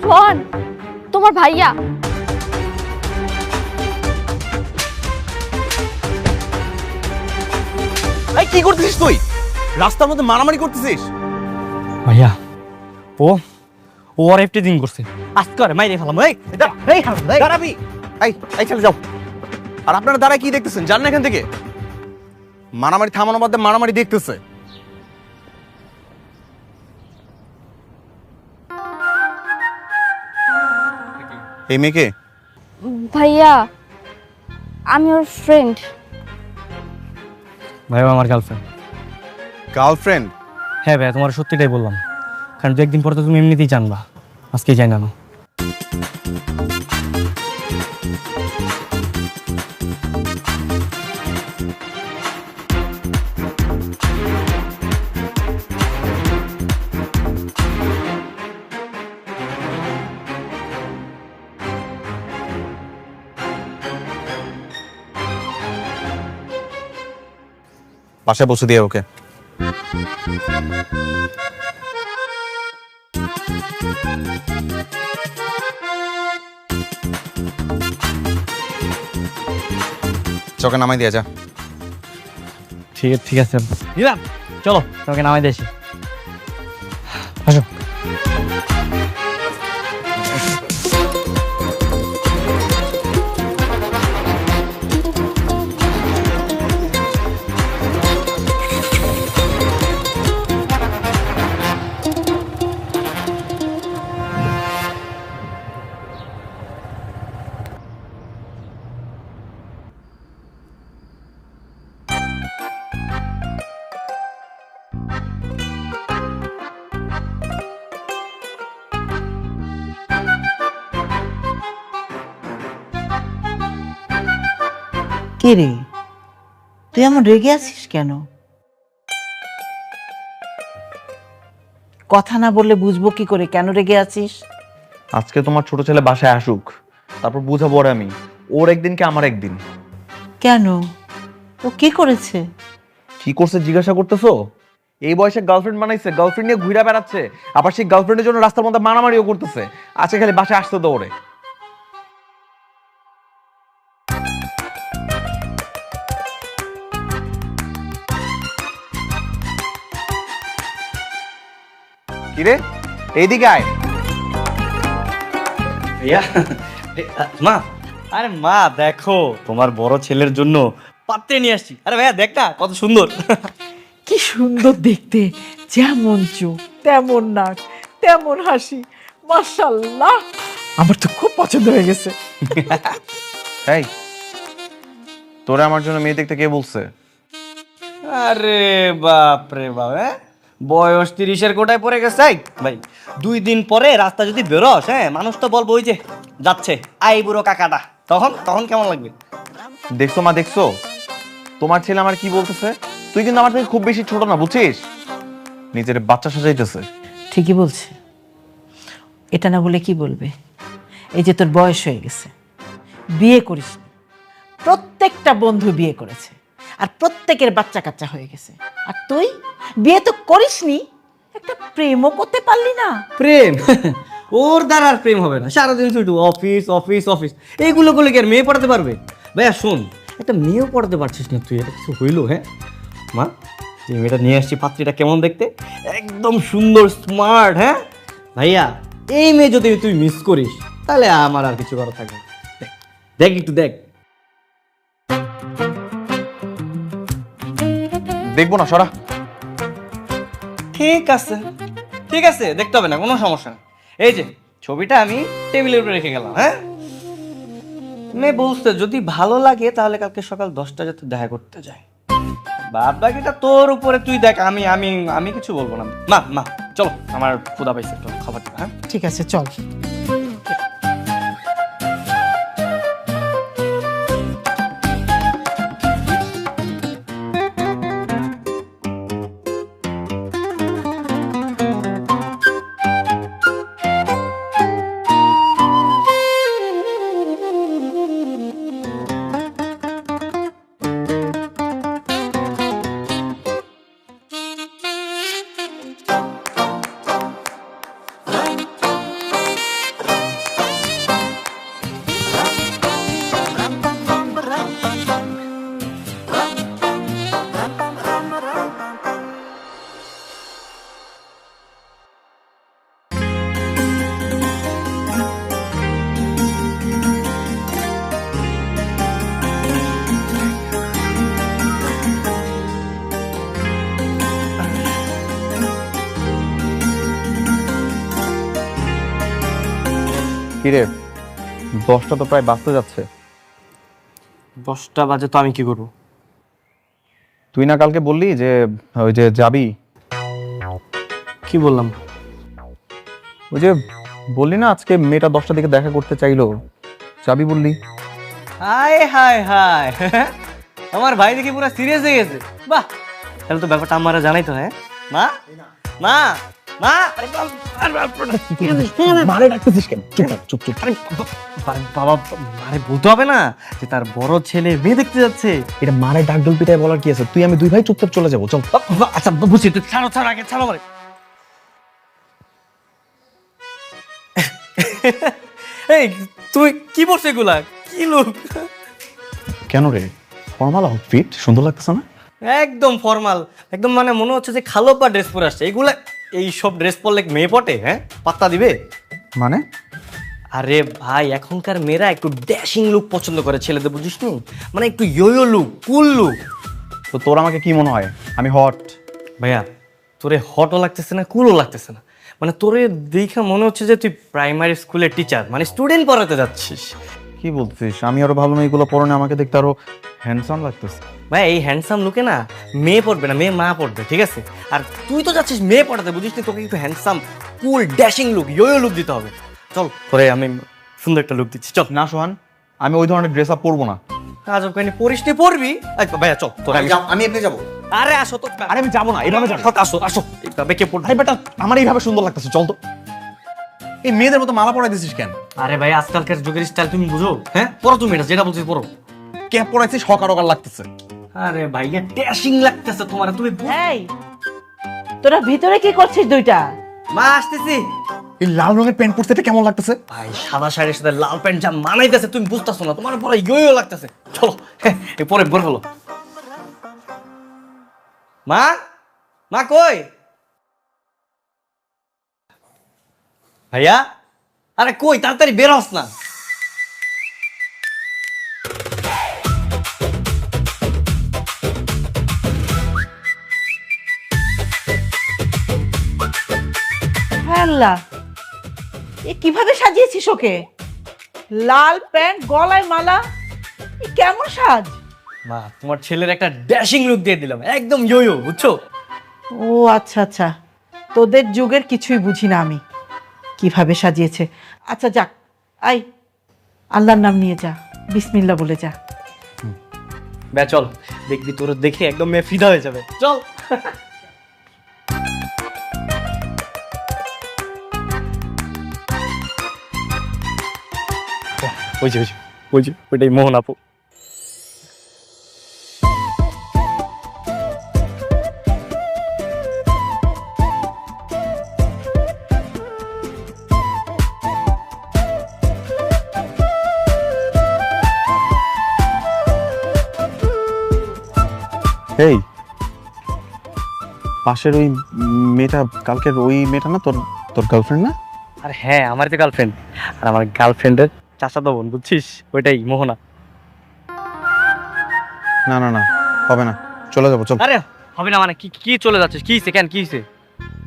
রোহন, তোমার ভাইয়া। এই কি করতেছিস তুই? রাস্তার মধ্যে মারামারি করতেছিস? ভাইয়া ও ওর একটি দিন করছে, আজকে আর মাইরে ফেলাম। দাঁড়াবি। এই চলে যাও। আর আপনারা দাঁড়ায় কি দেখতেছেন? জান না এখান থেকে। মারামারি থামানোর মধ্যে মারামারি দেখতেছে। এই মেয়েকে ভাইয়া, আমি ওর ফ্রেন্ড। ভাই আমার গার্লফ্রেন্ড। গার্লফ্রেন্ড? হ্যাঁ ভাইয়া, তোমার সত্যিটাই বললাম, কারণ দু একদিন পরে তো তুমি এমনিতেই জানবা, আজকে জানি না। বাসায় বসে দিয়ে ওকে। চোখে নামাই দিয়ে যা। ঠিক আছে দিলাম, চলো তোমাকে নামাই দিয়েছি, আসো। কে রে, তুই এমন রেগে আছিস কেন? কথা না বললে বুঝবো কি করে কেন রেগে আছিস? আজকে তোমার ছোট ছেলে বাসায় আসুক, তারপর বুঝাবো ওর আমি। ওর একদিন কি আমার একদিন। কেন, ও কি করেছে? কি করছে জিজ্ঞাসা করতেছো? এই বয়সে গার্লফ্রেন্ড বানাইছে, গার্লফ্রেন্ড নিয়ে ঘুরে বেড়াচ্ছে, আবার সেই গার্লফ্রেন্ডের জন্য রাস্তার মধ্যে মারামারিও করতেছে। আজকে খালি বাসায় আসতে তো ওরে। কিরে, এইদিকে আয়। ভাইয়া মা, আরে মা দেখো তোমার বড় ছেলের জন্য পাত্রে নিয়ে আসছি। আরে ভাইয়া দেখ না কত সুন্দর। কি সুন্দর দেখতে, যেমন চোখ তেমন নাক তেমন হাসি, মাশাআল্লাহ, আমার তো খুব পছন্দ হয়ে গেছে। এই, তোরা আমার জন্য মেয়ে দেখতে কে বলছে? আরে বাপ রে বাপ, বয়স 30-এর কোটায় পড়ে গেছে। ভাই 2 দিন পরে রাস্তা যদি বেরোস, মানুষ তো বলবো ওই যে যাচ্ছে আই বুড়ো কাকাটা, তখন তখন কেমন লাগবে? দেখছো মা, দেখছো তোমার ছেলে আমার কি বলতেছে? তুই কিন্তু আমার থেকে খুব বেশি ছোট না, বুঝছিস? নিজের বাচ্চা সাজাইতেছে। ঠিকই বলছে, এটা না বলে কি বলবে? এই যে তোর বয়স হয়ে গেছে, বিয়ে করিস নি। প্রত্যেকটা বন্ধু বিয়ে করেছে, আর প্রত্যেকের বাচ্চা কাচ্চা হয়ে গেছে, আর তুই বিয়ে তো করিসনি, একটা প্রেমও করতে পারলি না। প্রেম? ওর দ্বারা আর প্রেম হবে না, সারাদিন শুধু অফিস অফিস অফিস, এইগুলো করলে কি আর মেয়ে পড়াতে পারবে? ভাইয়া শোন, একটা মেয়েও পড়াতে পারছিস না তুই, এটা কিছু হইলো? মা, যে মেয়েটা নিয়ে আসছি পাত্রীটা কেমন দেখতে, একদম সুন্দর স্মার্ট। ভাইয়া এই মেয়ে যদি তুই মিস করিস তাহলে আমার আর কিছু করা থাকবে না। দেখ একটু দেখ। দেখবো না, সরা। ঠিক আছে ঠিক আছে, দেখতে হবে না, কোনো সমস্যা নেই। এই যে ছবিটা আমি টেবিলের উপরে রেখে গেলাম। মেয়ে বলছে যদি ভালো লাগে তাহলে কালকে সকাল 10টা যাতে দেখা করতে যায়। বাদ বাকিটা তোর উপরে, তুই দেখ, আমি আমি আমি কিছু বলবো না। মা মা চলো, আমার ক্ষুধা পাইছে, একটু খাবার দিবা। ঠিক আছে, চল। কিরে 10টা তো প্রায় বাজতে যাচ্ছে। 10টা বাজে তো আমি কি করবো? তুই না কালকে বললি যে ওই যে যাবি, কি বললাম? ওই যে বললি না আজকে মেয়েটা 10টার দিকে দেখা করতে চাইলো, যাবি বললি। হায় হায় হায় আমার ভাই দেখি পুরো সিরিয়াস হয়ে গেছে। বাহ, তাহলে তো ব্যাপারটা আমারা জানাই তো। হ্যাঁ মা, মা, মা, মারে ডাকতেছিস কেন? চুপ চুপ। বাবা মারে বলতে হবে না যে তার বড় ছেলে মেয়ে দেখতে যাচ্ছে? এটা মারে ডাক ডল পিটায় বলার কি আছে? তুই আমি দুই ভাই চুপচাপ চলে যাবো, চল। আচ্ছা বুঝছি, তুই ছাড়ো ছাড়ো, আগে ছাড়ো মানে। এই তুই কি বলছিস এগুলা? কি লোক? কেন রে, ফর্মাল আউটফিট সুন্দর লাগতেছে না? একদম ফর্মাল, একদম মানে মনে হচ্ছে যে খালোপা ড্রেস পরে আসছে। এগুলা এই সব ড্রেস পরলে মেয়ে পটে? হ্যাঁ, পাত্তা দিবে? মানে আরে ভাই, এখনকার মেয়েরা একটু ড্যাশিং লুক পছন্দ করে ছেলেদের, বুঝিস নি? মানে একটু ইয়ো লুক, কুল লুক। তো তোর আমাকে কি মনে হয় আমি হট? ভাইয়া, তোরে হটও লাগতেছে না, কুলও লাগতেছে না। মানে তোরে দেখে মনে হচ্ছে যে তুই প্রাইমারি স্কুলের টিচার, মানে স্টুডেন্ট পড়াতে যাচ্ছিস। কি বলছিস? আমি আরো ভালো মেয়েগুলো পরনে আমাকে দেখতে আরো হ্যান্ডসাম লাগতেছে। ভাই এই হ্যান্ডসাম লুকে না মেয়ে পড়বে না, মেয়ে মা পড়বে, ঠিক আছে? আর তুই তো যাচ্ছিস মেয়ে পড়াতে, বুঝিস নি? তোকে একটু হ্যান্ডসাম, কুল, ড্যাশিং লুক, ইয়ো লুক দিতে হবে। চল তোরে আমি সুন্দর একটা লুক দিচ্ছি, চল। না সোহান, আমি ওই ধরনের ড্রেস আপ পরবো না। আজব কাহিনী, পড়িস নি পড়বি। আচ্ছা ভাইয়া চল, তোর আমি এমনি যাবো। আরে আসো তো। আরে আমি যাবো না, এইভাবে যাবো। আসো আসো, এইভাবে কে পড়বে? আরে বেটা, আমার এইভাবে সুন্দর লাগতেছে, চল তো। এই মেয়েদের মতো মালা পরাই দিছিস কেন? আরে ভাই, আজকালকার যুগের স্টাইল তুমি বুঝো? হ্যাঁ, পড়ো তুমি এটা, যেটা বলছিস পড়ো। ক্যাপ পরাইছিস, হকার হকার লাগতেছে। আরে ভাইয়া, ড্যাশিং লাগতেছে তোমার, তুমি এই তোরা ভিতরে কি করছিস দুইটা? মা আসতেছি। এই লাল রঙের প্যান্ট পরতে এটা কেমন লাগতেছে? ভাই সাদা শাড়ির সাথে লাল প্যান্ট যা মানাইতেছে তুমি বুঝতেছো না, তোমার পরে ইয়ো লাগতেছে। চলো এই পরে বর হলো। মা, মা কই? ভাইয়া, আরে কই, তাড়াতাড়ি বের হস না। আল্লাহ, এ কিভাবে সাজিয়েছিস ওকে? লাল প্যান্ট, গলায় মালা, এ কেমন সাজ? মা, তোমার ছেলের একটা ড্যাশিং লুক দিয়ে দিলাম, একদম ইয়ো, বুঝছো? ও আচ্ছা আচ্ছা, তোদের যুগের কিছুই বুঝি না আমি, কিভাবে সাজিয়েছে। আচ্ছা যাক, আই আল্লাহর নাম নিয়ে যা, বিসমিল্লাহ বলে যা। বে চল, দেখবি তোর দেখে একদম মেয়ে ফিদা হয়ে যাবে, চল। ওইটাই মোহন আপু। এই পাশের ওই মেয়েটা, কালকের ওই মেয়েটা না তোর তোর গার্লফ্রেন্ড না? আর হ্যাঁ, আমার তো গার্লফ্রেন্ড, আর আমার গার্লফ্রেন্ডের চাচাতো বোন, বুঝছিস? ওইটাই মোহনা। না না না, হবে না, চলে যাবো, চল। আরে হবে না মানে কি? কি চলে যাচ্ছিস? কি হইছে? কেন কি হইছে?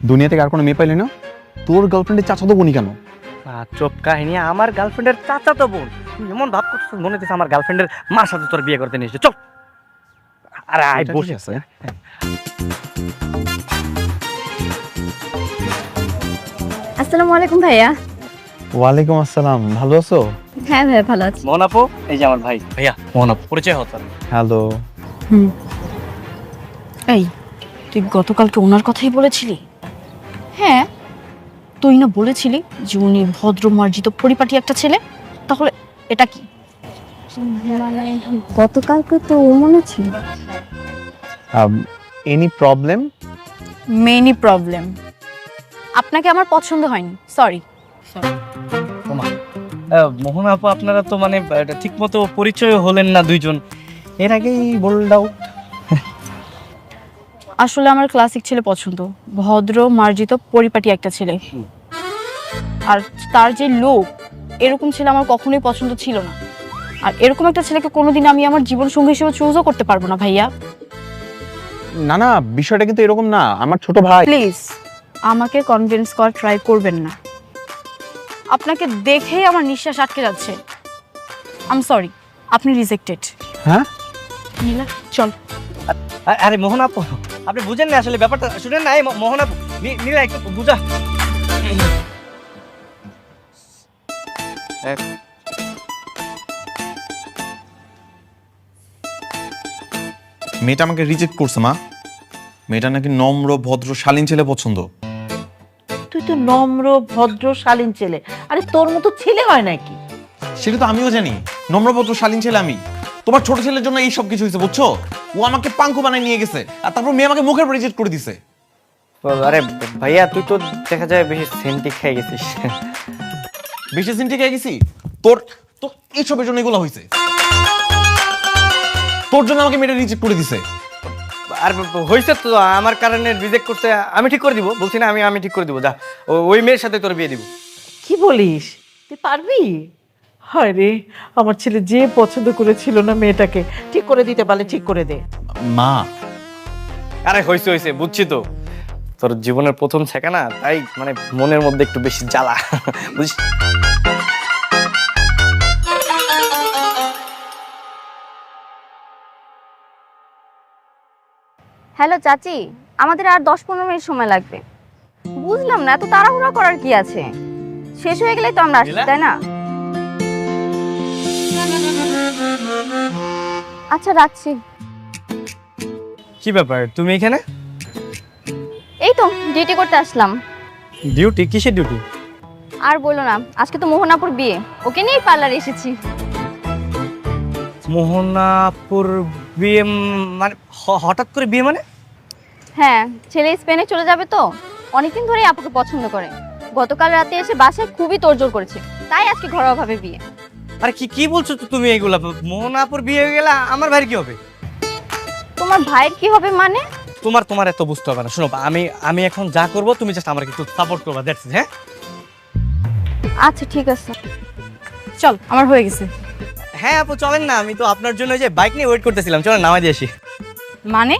দুনিয়া থেকে আর কোনো মেয়ে পাইলি না? তোর গার্লফ্রেন্ডের চাচাতো বোনই কেন? চোপ কাহিনী, আমার গার্লফ্রেন্ডের চাচাতো বোন? তুই এমন ভাব করছিস মনে হচ্ছে আমার গার্লফ্রেন্ডের মার সাথে তোর বিয়ে করতে নিয়েছে। চল। আরে আয়, এটা বসে ঠিক আছে। আসসালামু আলাইকুম ভাইয়া। ওয়ালাইকুম আসসালাম, ভালো আছো? হ্যাঁ ভাইয়া, ভালো আছি। মোহন আপু, এই যে আমার ভাই। ভাইয়া মোহন আপু, পরিচয় হতো। হ্যালো। এই, তুই গতকালকে ওনার কথাই বলেছিলি? হ্যাঁ, তুই না বলেছিলি যে উনি ভদ্র মার্জিত পরিপাটি একটা ছেলে, তাহলে এটা কি? মানে গতকালকে তো ও মনে ছিল। Any problem? Many problem. আপনাকে আমার পছন্দ হয়নি, সরি। মোহন আপু, আপনারা তো মানে ঠিক মতো পরিচয় হলেন না দুইজন, এর আগেই বোল্ড আউট। আসলে আমার ক্লাসিক ছেলে পছন্দ, ভদ্র মার্জিত পরিপাটি একটা ছেলে। আর তার যে লোক, এরকম ছেলে আমার কখনোই পছন্দ ছিল না। আর এরকম একটা ছেলেকে কোনোদিন আমি আমার জীবন সঙ্গী হিসেবে চুজও করতে পারবো না ভাইয়া। না না, বিষয়টা কিন্তু এরকম না, আমার ছোট ভাই। প্লিজ আমাকে কনভিন্স করার ট্রাই করবেন না। আপনাকে দেখেই আমার নিঃশ্বাস আটকে যাচ্ছে। আই এম সরি, আপনি রিজেক্টেড। হ্যাঁ নীলা চল। আরে মোহন আপু, আপনি বুঝেন না আসলে ব্যাপারটা, শুনেন না। এই মোহন আপু, নীলা একটু বুঝা। মেয়েটা আমাকে রিজেক্ট করছে মা। মেয়েটা নাকি নম্র ভদ্র শালীন ছেলে পছন্দ। তুই তো নম্র ভদ্র শালীন ছেলে, আরে তোর মতো ছেলে হয় নাকি? সেটা তো আমিও জানি, নম্র ভদ্র শালীন ছেলে আমি। তোমার ছোট ছেলের জন্য এই সব কিছু হয়েছে, বুঝছো? ও আমাকে পাঙ্কু বানায় নিয়ে গেছে, আর তারপর মেয়ে আমাকে মুখের উপর রিজেক্ট করে দিছে। আরে ভাইয়া, তুই তো দেখা যায় বেশি সেন্টি খেয়ে গেছিস। বেশি সিন ঠিক গেছি? তোর তো এইসবের জন্য এগুলো হয়েছে। তোর জন্য আমাকে মেয়েটা রিজেক্ট করে দিছে। আর হয়েছে তো আমার কারণে রিজেক্ট করতে, আমি ঠিক করে দিব, বলছি না আমি ঠিক করে দিব। যা, ওই মেয়ের সাথে তোর বিয়ে দিব। কি বলিস, তুই পারবি? হয় রে, আমার ছেলে যে পছন্দ করেছিল না মেয়েটাকে, ঠিক করে দিতে পারলে ঠিক করে দে। মা, আরে হয়েছে বুঝছি তো, তোর জীবনের প্রথম ছেকা না, তাই মানে মনের মধ্যে একটু বেশি জ্বালা, বুঝছিস? হ্যালো চাচি, আমাদের আর 10-15 মিনিট সময় লাগবে। বুঝলাম না এত তাড়াহুড়া করার কি আছে, শেষ হয়ে গেলেই তো আমরা আসি, তাই না? আচ্ছা রাখছি। কি ব্যাপার তুমি এখানে? এই তো ডিউটি করতে আসলাম। ডিউটি? কিসের ডিউটি? আর বলো না, আজকে তো মোহনাপুর বিয়ে, ওকে নিয়েই পার্লারে এসেছি। মোহনাপুর বিয়ে মানে হঠাৎ করে বিয়ে মানে? হ্যাঁ, ছেলে স্পেনে চলে যাবে তো, অনেকদিন ধরেই আপুকে পছন্দ করে। গতকাল রাতে এসে বাসায় খুবই তোড়জোড় করেছে, তাই আজকে ঘরোয়াভাবে বিয়ে। আরে কি বলছো তো তুমি এইগুলা? মোহনাপুর বিয়ে হয়ে গেলে আমার ভাইয়ের কি হবে? তোমার ভাইয়ের কি হবে মানে? তোমার এত বুঝতে হবে না। শোনো, আমি এখন যা করব তুমি জাস্ট আমাকে একটু সাপোর্ট করবা, দ্যাটস ইট। হ্যাঁ আচ্ছা ঠিক আছে। চল, আমার হয়ে গেছে। হ্যাঁ আপু চলেন না, আমি তো আপনার জন্য যে বাইক নিয়ে ওয়েট করতেছিলাম, চলেন নামাই দিয়ে আসি। মানে?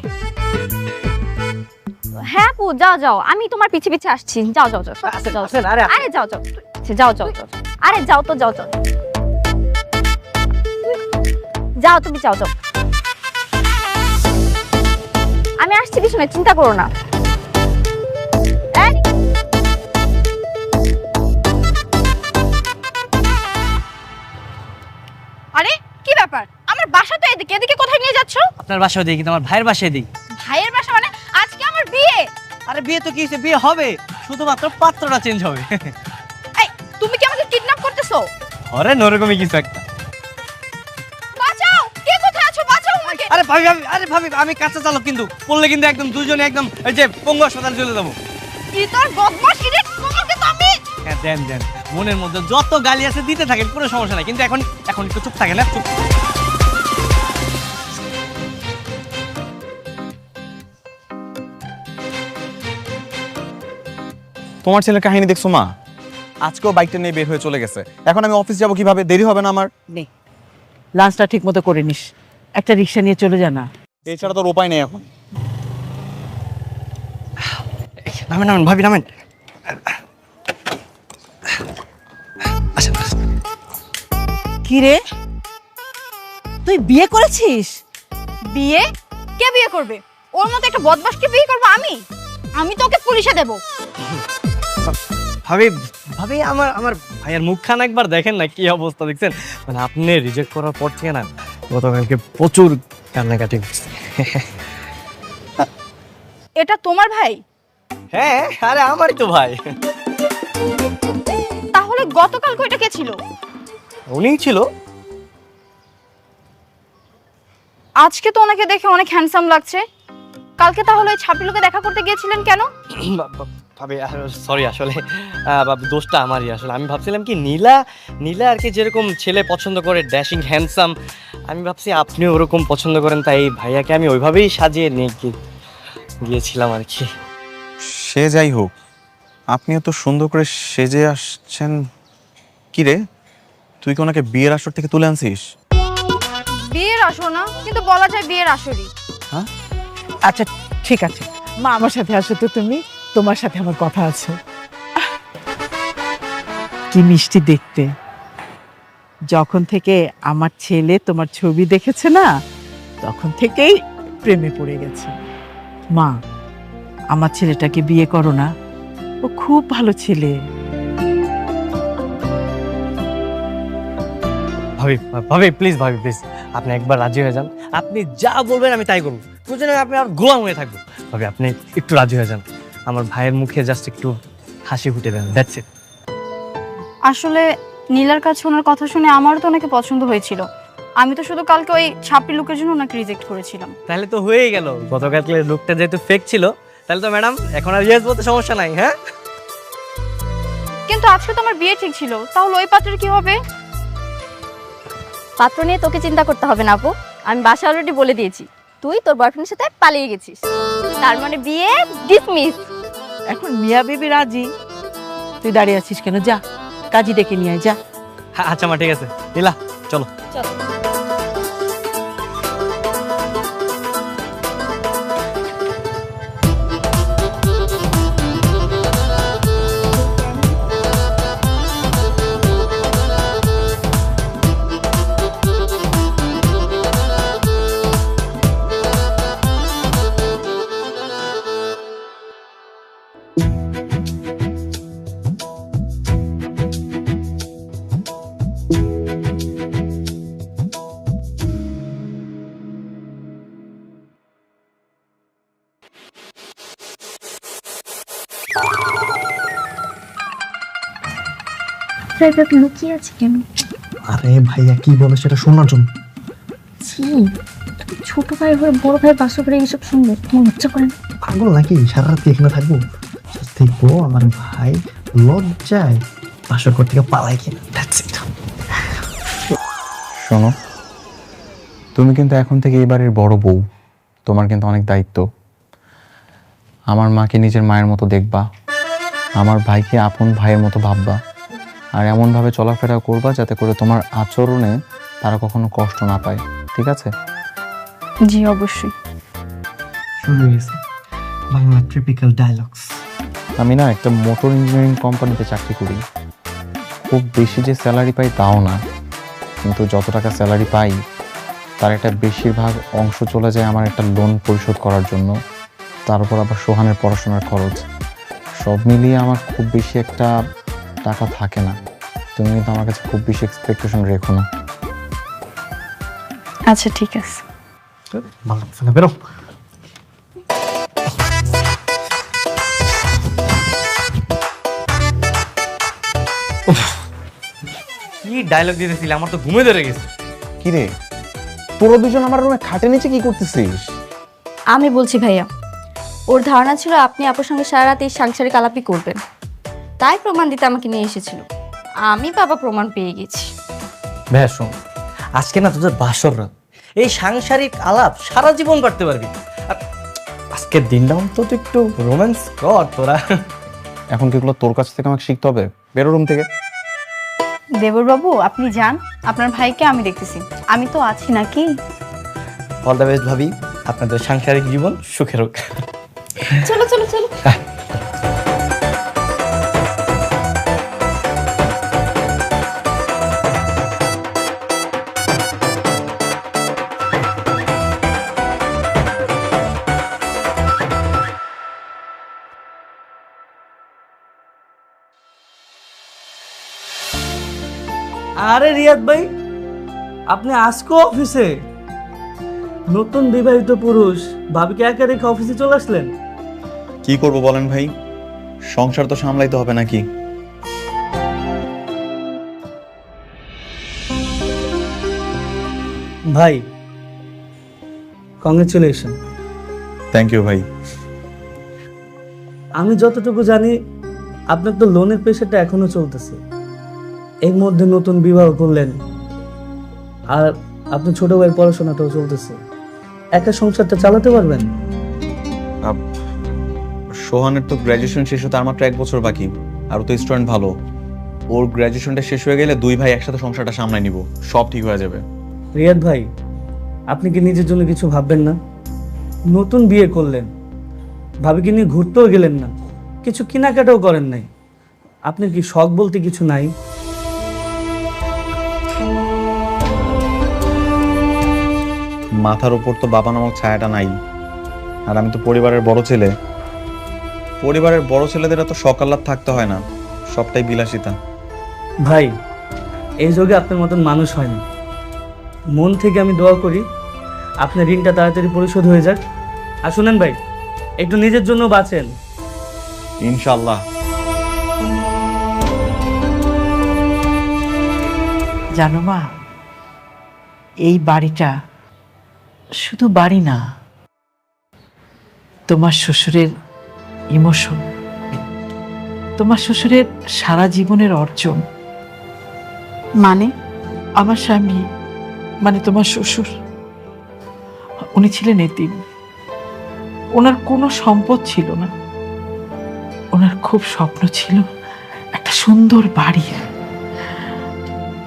হ্যাঁ আপু যাও যাও, আমি তোমার পিছে পিছে আসছি। যাও যাও যাও যাও। আসেন, আরে আরে যাও যাও, আচ্ছা, যাও যাও যাও। আরে যাও তো, যাও যাও যাও, তুমি যাও যাও। আমি আসছি পিছনে, চিন্তা করো না। এই, আরে কি ব্যাপার? আমার বাসা তো এদিকে, এদিকে কোথায় নিয়ে যাচ্ছ? আপনার বাসায় দিই কিন্তু আমার ভাইয়ের বাসায় দিই। ভাইয়ের বাসা মানে? আজকে আমার বিয়ে। আরে বিয়ে তো কি হয়েছে, বিয়ে হবে, শুধুমাত্র পাত্রটা চেঞ্জ হবে। এই, তুমি কি আমাকে কিডন্যাপ করতেছো? আরে নরকমই কিছু একটা। বাঁচাও, কে কোথায় আছো? বাঁচাও আমাকে। আরে ভাবি আমি কাঁচা চালক, কিন্তু পড়লে কিন্তু একদম দুজনে একদম এই যে পঙ্গু হাসপাতালে চলে যাবো। কি তোর বদমাশ ইডিয়েট, তোমাকে তো আমি। হ্যাঁ দেন মনের মধ্যে যত গালি আছে দিতে থাকেন, কোনো সমস্যা নাই, কিন্তু এখন একটু চুপ থাকেন। না চুপ। তোমার ছেলের কাহিনী দেখছো মা? আজকেও বাইকটা নিয়ে বের হয়ে চলে গেছে। এখন আমি অফিস যাব কিভাবে? দেরি হবে না আমার? নে, লাঞ্চটা ঠিক মতো করে নিস, একটা রিক্সা নিয়ে চলে যা না। এছাড়া তোর উপায় নেই এখন। নামেন ভাবি নামেন। কি রে, তুই বিয়ে করেছিস? বিয়ে? কে বিয়ে করবে? ওর মতো একটা বদমাশকে বিয়ে করবো আমি? আমি তোকে পুলিশে দেব। ভাবি আমার ভাইয়ের মুখখান একবার দেখেন না, কি অবস্থা দেখছেন? মানে আপনি রিজেক্ট করার পর থেকে না গতকালকে প্রচুর কান্নাকাটি করছে। এটা তোমার ভাই? হ্যাঁ, আরে আমারই তো ভাই। তাহলে গতকাল কয়টা কে ছিল? উনিই ছিল। আজকে তো ওনাকে দেখে অনেক হ্যান্ডসাম লাগছে। কালকে তাহলে ওই ছাপিলোকে দেখা করতে গিয়েছিলেন কেন? ভাবি সরি, আসলে দোষটা আমারই। আসলে আমি ভাবছিলাম কি নীলা আর কি যেরকম ছেলে পছন্দ করে, ড্যাশিং হ্যান্ডসাম, আমি ভাবছি আপনিও ওরকম পছন্দ করেন, তাই ভাইয়াকে আমি ওইভাবেই সাজিয়ে নিয়ে গিয়েছিলাম আর কি। সে যাই হোক, আপনিও তো সুন্দর করে সেজে আসছেন। কি রে, তুই কি ওনাকে বিয়ের আসর থেকে তুলে আনছিস? বিয়ের আসর না, কিন্তু বলা যায় বিয়ের আসরই। হ্যাঁ, আচ্ছা ঠিক আছে মা, আমার সাথে আসো তো তুমি, তোমার সাথে আমার কথা আছে। কি মিষ্টি দেখতে। যখন থেকে আমার ছেলে তোমার ছবি দেখেছে না, তখন থেকেই প্রেমে পড়ে গেছে। মা, আমার ছেলেটাকে বিয়ে করো না, ও খুব ভালো ছেলে। ভাবি ভাবি প্লিজ, ভাবি প্লিজ, আপনি একবার রাজি হয়ে যান। আপনি যা বলবেন আমি তাই করবো, প্রয়োজনে আপনি আর গোলাম হয়ে থাকবো। ভাবি আপনি একটু রাজি হয়ে যান, আমার ভাইয়ের মুখে জাস্ট একটু হাসি ফুটে দেন, দ্যাটস ইট। আসলে নীলার কাছে ওনার কথা শুনে আমারও তো ওনাকে পছন্দ হয়েছিল। আমি তো শুধু কালকে ওই ছাপড়ি লুকের জন্য ওনাকে রিজেক্ট করেছিলাম। তাহলে তো হয়েই গেল, গতকালের লুকটা যেহেতু ফেক ছিল, তাহলে তো ম্যাডাম এখন আর ইয়েস বলতে সমস্যা নাই। হ্যাঁ, কিন্তু আজকে তো আমার বিয়ে ঠিক ছিল, তাহলে ওই পাত্রের কি হবে? পাত্র নিয়ে তোকে চিন্তা করতে হবে না আপু, আমি বাসা অলরেডি বলে দিয়েছি তুই তোর বয়ফ্রেন্ডের সাথে পালিয়ে গেছিস, তার মানে বিয়ে ডিসমিস। এখন মিয়া বিবি রাজি, তুই দাঁড়িয়ে আছিস কেন? যা, কাজী ডেকে নিয়ে আয়, যা। আচ্ছা মা, ঠিক আছে, নীলা চলো। চল। লুকিয়ে আছে কেন? আরে ভাইয়া কি বলে সেটা শোনার জন্য। ছি, ছোট ভাই হয়ে বড় ভাই বাসা করে এইসব শুনবে তোমার লজ্জা করে না? পাগল নাকি? সারা রাত এখানে থাকবো? Just দেখবো আমার ভাই লজ্জায় বাসর থেকে পালাই কিনা। That's it. শোনো, তুমি কিন্তু এখন থেকে এবারের বড় বউ, তোমার কিন্তু অনেক দায়িত্ব। আমার মাকে নিজের মায়ের মতো দেখবা, আমার ভাইকে আপন ভাইয়ের মতো ভাববা, আর এমনভাবে চলাফেরা করবা যাতে করে তোমার আচরণে তারা কখনো কষ্ট না পায়, ঠিক আছে? জি অবশ্যই। শুরু হয়ে গেছে বাংলা ট্রিপিক্যাল ডায়লগস। আমি না একটা মোটর ইঞ্জিনিয়ারিং কোম্পানিতে চাকরি করি। খুব বেশি যে স্যালারি পাই তাও না, কিন্তু যত টাকা স্যালারি পাই তার একটা বেশিরভাগ অংশ চলে যায় আমার একটা লোন পরিশোধ করার জন্য, তার উপর আবার সোহানের পড়াশোনার খরচ। সব মিলিয়ে আমার খুব বেশি একটা টাকা থাকে না। তুমি কিন্তু আমার কাছে খুব বেশি এক্সপেকটেশন রেখো না। আচ্ছা ঠিক আছে। ভালো লাগছে না, বেরো। কি ডায়লগ দিতেছিলে, আমার তো ঘুমে ধরে গেছে। কি রে, তোরা দুজন আমার রুমে খাটে নিচে কি করতেছিস? আমি বলছি ভাইয়া, ওর ধারণা ছিল আপনি আপুর সঙ্গে সারা রাত এই সাংসারিক আলাপই করবেন, তাই প্রমাণ দিতে আমাকে নিয়ে এসেছিল। আমি বাবা প্রমাণ পেয়ে গেছি। ভাইয়া শোন, আজকে না তোদের বাসর রাত, এই সাংসারিক আলাপ সারা জীবন করতে পারবি। আর আজকের দিনটা অন্তত একটু রোম্যান্স কর তোরা। এখন কি এগুলো তোর কাছ থেকে আমাকে শিখতে হবে? বেরো রুম থেকে। দেবরবাবু আপনি যান, আপনার ভাইকে আমি দেখতেছি, আমি তো আছি নাকি? অল দ্য বেস্ট ভাবি, আপনাদের সাংসারিক জীবন সুখের হোক। চলো চলো চলো। আরে রিয়াদ ভাই, আপনি আজকে অফিসে? নতুন বিবাহিত পুরুষ ভাবিকে একা রেখে অফিসে চলে আসলেন? কি করব বলেন ভাই, সংসার তো সামলাইতে হবে নাকি? ভাই কংগ্রেচুলেশন। থ্যাংক ইউ ভাই। আমি যতটুকু জানি আপনার তো লোনের প্রেশারটা এখনো চলতেছে, এর মধ্যে নতুন বিবাহ করলেন, আর আপনার ছোট ভাইয়ের পড়াশোনাটাও চলতেছে, একা সংসারটা চালাতে পারবেন? সোহানের তো গ্র্যাজুয়েশন শেষ হতে আর মাত্র 1 বছর বাকি, আর ও তো স্টুডেন্ট ভালো। ওর গ্র্যাজুয়েশনটা শেষ হয়ে গেলে দুই ভাই একসাথে সংসারটা সামলাই নিব, সব ঠিক হয়ে যাবে। রিয়াদ ভাই, আপনি কি নিজের জন্য কিছু ভাববেন না? নতুন বিয়ে করলেন, ভাবিকে নিয়ে ঘুরতেও গেলেন না, কিছু কেনাকাটাও করেন নাই, আপনার কি শখ বলতে কিছু নাই? মাথার উপর তো বাবা নামক ছায়াটা নাই, আর আমি তো পরিবারের বড় ছেলে। পরিবারের বড় ছেলেদের তো সকাল্লাদ থাকতে হয় না, সবটাই বিলাসিতা। ভাই, এই যুগে আপনার মতন মানুষ হয় না। মন থেকে আমি দোয়া করি আপনার ঋণটা তাড়াতাড়ি পরিশোধ হয়ে যাক। আর শুনেন ভাই, একটু নিজের জন্য বাঁচেন। ইনশাআল্লাহ। জানো মা, এই বাড়িটা শুধু বাড়ি না, তোমার শ্বশুরের ইমোশন, তোমার শ্বশুরের সারা জীবনের অর্জন। মানে? আমার স্বামী মানে তোমার শ্বশুর, উনি ছিলেন এতিম। ওনার কোনো সম্পদ ছিল না, ওনার খুব স্বপ্ন ছিল একটা সুন্দর বাড়ি।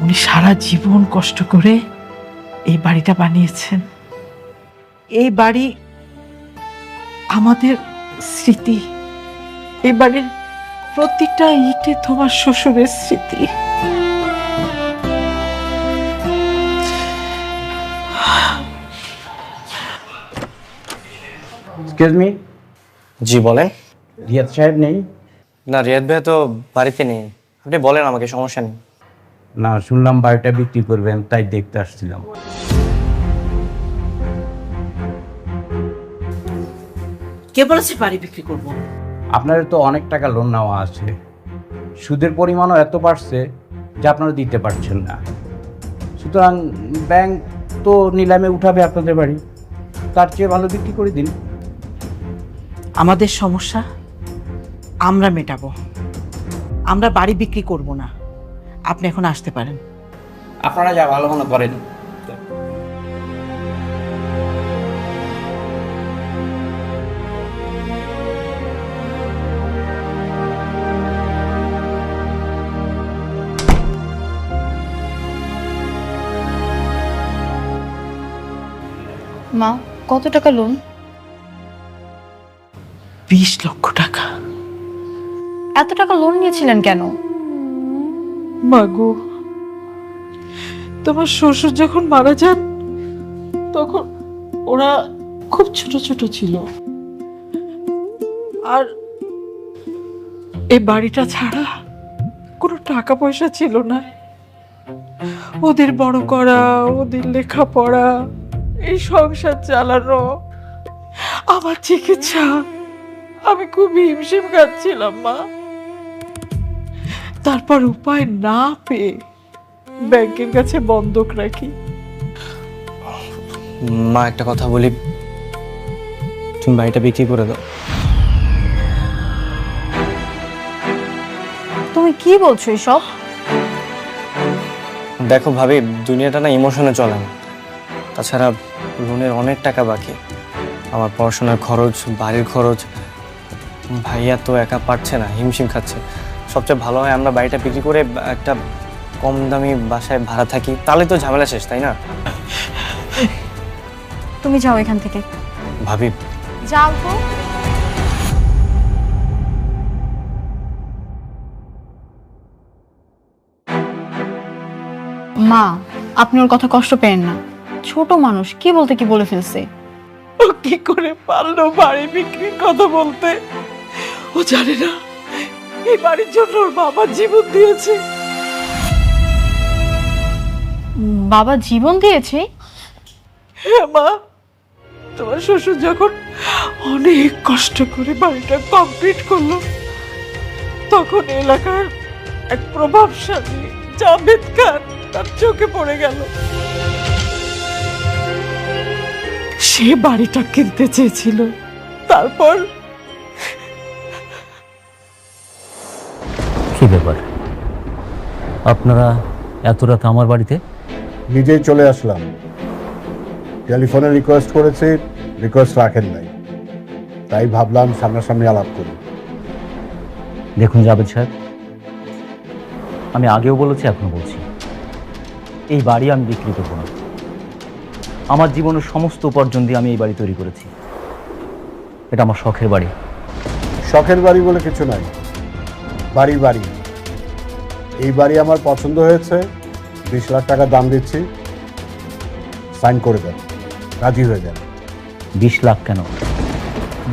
উনি সারা জীবন কষ্ট করে এই বাড়িটা বানিয়েছেন। এই বাড়ি আমাদের স্মৃতি, এই বাড়ির প্রতিটা ইটে তোমার শ্বশুরের স্মৃতি। Excuse me. জি বলেন। রিয়াদ সাহেব নেই? না, রিয়াদ ভাই তো বাড়িতে নেই। আপনি বলেন, আমাকে, সমস্যা নেই। না, শুনলাম বাড়িটা বিক্রি করবেন, তাই দেখতে আসছিলাম। কে বলেছে বাড়ি বিক্রি করবো? আপনাদের তো অনেক টাকা লোন নেওয়া আছে, সুদের পরিমাণও এত বাড়ছে যে আপনারা দিতে পারছেন না। সুতরাং ব্যাংক তো নিলামে উঠাবে আপনাদের বাড়ি, তার চেয়ে ভালো বিক্রি করে দিন। আমাদের সমস্যা আমরা মেটাবো, আমরা বাড়ি বিক্রি করব না। আপনি এখন আসতে পারেন। আপনারা যা ভালো মনে করেন। মা, কত টাকা লোন? 20 লক্ষ টাকা। এত টাকা লোন নিয়েছিলেন কেন? মাগো, তোমার শ্বশুর যখন মারা যান তখন ওরা খুব ছোট ছোট ছিল, আর এই বাড়িটা ছাড়া কোনো টাকা পয়সা ছিল না। ওদের বড় করা, ওদের লেখাপড়া, এই সংসার চালানো, আমার চিকিৎসা, আমি খুব হিমশিম খাচ্ছিলাম মা। তারপর উপায় না পেয়ে ব্যাংকের কাছে বন্ধক রাখি। মা, একটা কথা বলি, তুমি বাড়িটা বিক্রি করে দাও। তুমি কি বলছো এসব? দেখো ভাবি, দুনিয়াটা না ইমোশনে চলে না। তাছাড়া লোনের অনেক টাকা বাকি, আমার পড়াশোনার খরচ, বাড়ির খরচ। ভাইয়া তো একা পারছে না, হিমশিম খাচ্ছে। সবচেয়ে ভালো হয় আমরা বাড়িটা বিক্রি করে একটা কম দামি বাসায় ভাড়া থাকি, তাহলে তো ঝামেলা শেষ, তাই না? তুমি যাও এখান থেকে। ভাবি, যাও তো। মা, আপনি ওর কথা কষ্ট পেন না। ছোট মানুষ, কি বলতে কি বলে ফেলছে। ও কি করে পারলো বাড়ি বিক্রির কথা বলতে? ও জানে না এই বাড়ির জন্য ওর বাবা জীবন দিয়েছে। বাবা জীবন দিয়েছে? হ্যাঁ মা, তোমার শ্বশুর যখন অনেক কষ্ট করে বাড়িটা কমপ্লিট করলো, তখন এলাকার এক প্রভাবশালী জাভেদ খান তার চোখে পড়ে গেল। সে বাড়িটা কিনতে চেয়েছিল। তারপর কি ব্যাপার, আপনারা এত রাত আমার বাড়িতে? নিজেই চলে আসলাম। টেলিফোনে রিকোয়েস্ট করেছি, রিকোয়েস্ট রাখেন নাই, তাই ভাবলাম সামনাসামনি আলাপ করি। দেখুন জাভেদ সাহেব, আমি আগেও বলেছি, এখনো বলছি, এই বাড়ি আমি বিক্রি করবো না। আমার জীবনের সমস্ত উপার্জন দিয়ে আমি এই বাড়ি তৈরি করেছি। এটা আমার শখের বাড়ি। শখের বাড়ি বলে কিছু নাই, বাড়ি বাড়ি। এই বাড়ি আমার পছন্দ হয়েছে, 20 লাখ টাকা দাম দিচ্ছি, সাইন করে দেন, রাজি হয়ে যান। 20 লাখ কেন,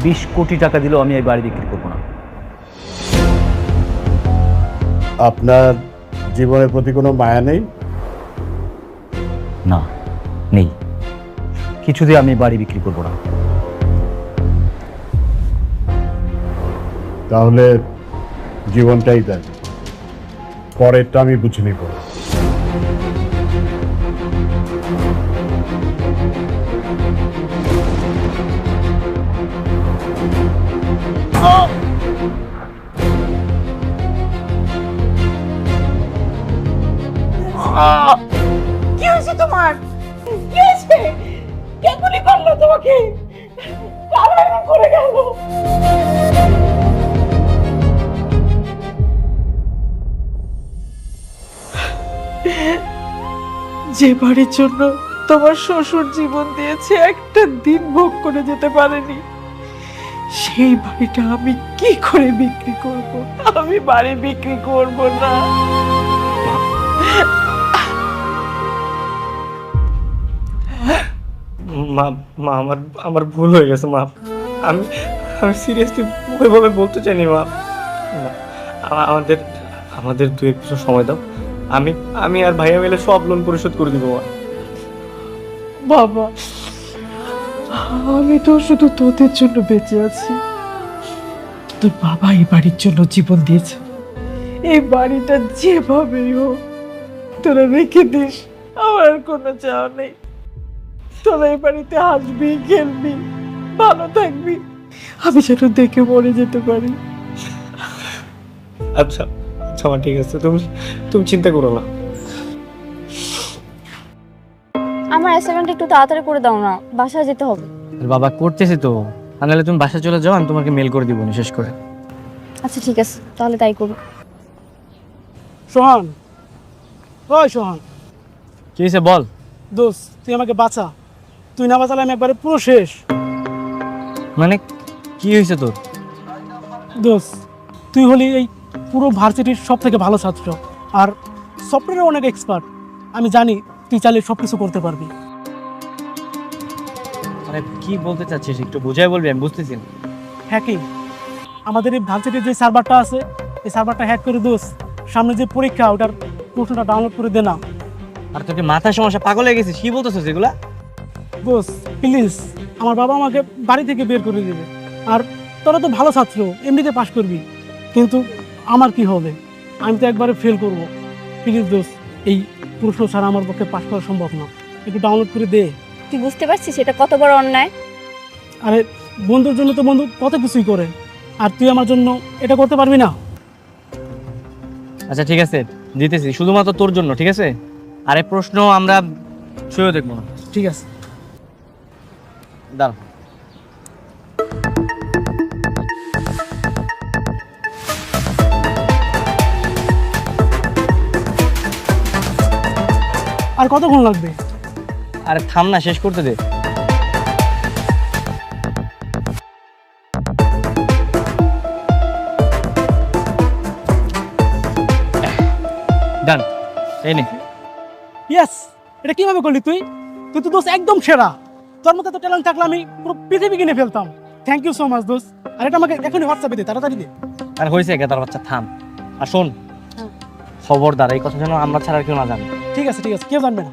20 কোটি টাকা দিলেও আমি এই বাড়ি বিক্রি করবো না। আপনার জীবনের প্রতি কোনো মায়া নেই? না, নেই। কিছু দিয়ে আমি এই বাড়ি বিক্রি করবো না। তাহলে জীবনটাই দেন, পরেরটা আমি বুঝে নিব। কি হয়েছে তোমার? কি হয়েছে? কে গুলি করলো তোমাকে? কারা এরকম করে গেল? যে বাড়ির জন্য তোমার শ্বশুর জীবন দিয়েছে, একটা দিন ভোগ করে যেতে পারেনি, সেই বাড়িটা আমি কি করে বিক্রি করব? আমি বাড়ি বিক্রি করব না। মা মা আমার আমার ভুল হয়ে গেছে মা। আমি আমি সিরিয়াসলি ওইভাবে বলতে চাইনি মা। না, আমাদের আমাদের 2-1 বছর সময় দাও, আমি আমি আর ভাইয়া মিলে সব লোন পরিশোধ করে দিব মা। বাবা, আমি তো শুধু তোদের জন্য বেঁচে আছি। তোর বাবা এই বাড়ির জন্য জীবন দিয়েছে। এই বাড়িটা যেভাবেই হোক তোরা রেখে দিস, আমার আর কোনো চাওয়া নেই। তোরা এই বাড়িতে হাসবি, খেলবি, ভালো থাকবি, আমি যেন দেখে মরে যেতে পারি। আচ্ছা আচ্ছা মা, ঠিক আছে, তুমি তুমি চিন্তা করো না। আমার অ্যাসাইনমেন্ট একটু তাড়াতাড়ি করে দাও না, বাসায় যেতে হবে। বাবা করতেছি তো, নাহলে তুমি বাসায় চলে যাও, আমি তোমাকে মেল করে দিব শেষ করে। আচ্ছা ঠিক আছে, তাহলে তাই করো। সোহান, ওই সোহান, কি হয়েছে বল। দোস্ত তুই আমাকে বাঁচা, তুই না বাঁচালে আমি একবারে পুরো শেষ। মানে কি হয়েছে তোর? দোস্ত তুই হলি এই পুরো ভার্সিটির সব থেকে ভালো ছাত্র, আর সফটওয়্যারে অনেক এক্সপার্ট। আমি জানি তুই চাইলে সব কিছু করতে পারবি। মানে কি বলতে চাচ্ছিস একটু বুঝাই বলবি, আমি বুঝতেছি না। হ্যাকিং, আমাদের এই ভার্সিটির যে সার্ভারটা আছে, এই সার্ভারটা হ্যাক করে দোস্ত সামনে যে পরীক্ষা ওটার প্রশ্নটা ডাউনলোড করে দে না। আর তোকে মাথায় সমস্যা, পাগল হয়ে গেছিস? কি বলতেছিস এগুলা? দোস্ত প্লিজ, আমার বাবা আমাকে বাড়ি থেকে বের করে দেবে। আর তোরা তো ভালো ছাত্র, এমনিতে পাশ করবি, কিন্তু আমার কি হবে? আমি তো একবারে ফেল করব। প্লিজ দোস্ত, এই প্রশ্ন ছাড়া আমার পক্ষে পাশ করা সম্ভব না, একটু ডাউনলোড করে দে। তুই বুঝতে পারছিস এটা কত বড় অন্যায়? আরে বন্ধুর জন্য তো বন্ধু কত কিছুই করে, আর তুই আমার জন্য এটা করতে পারবি না? আচ্ছা ঠিক আছে, দিতেছি, শুধুমাত্র তোর জন্য, ঠিক আছে? আরে প্রশ্ন আমরা ছুঁয়েও দেখবো না। ঠিক আছে। দাঁড়া, আর কতক্ষণ লাগবে? আরে থাম না, শেষ করতে দে। ডান, এই নে। ইয়েস, এটা কিভাবে করলি তুই? তুই তো দোস্ত একদম সেরা। তোর মতো তো ট্যালেন্ট থাকলে আমি পুরো পৃথিবী কিনে ফেলতাম। থ্যাংক ইউ সো মাচ দোস্ত। আর এটা আমাকে এখনই হোয়াটসঅ্যাপে দে, তাড়াতাড়ি দে। আর হয়েছে গেদার বাচ্চা, থাম। আর শোন, খবরদার এই কথা যেন আমরা ছাড়া আর কেউ না জানে। ঠিক আছে ঠিক আছে, কেউ জানবে না।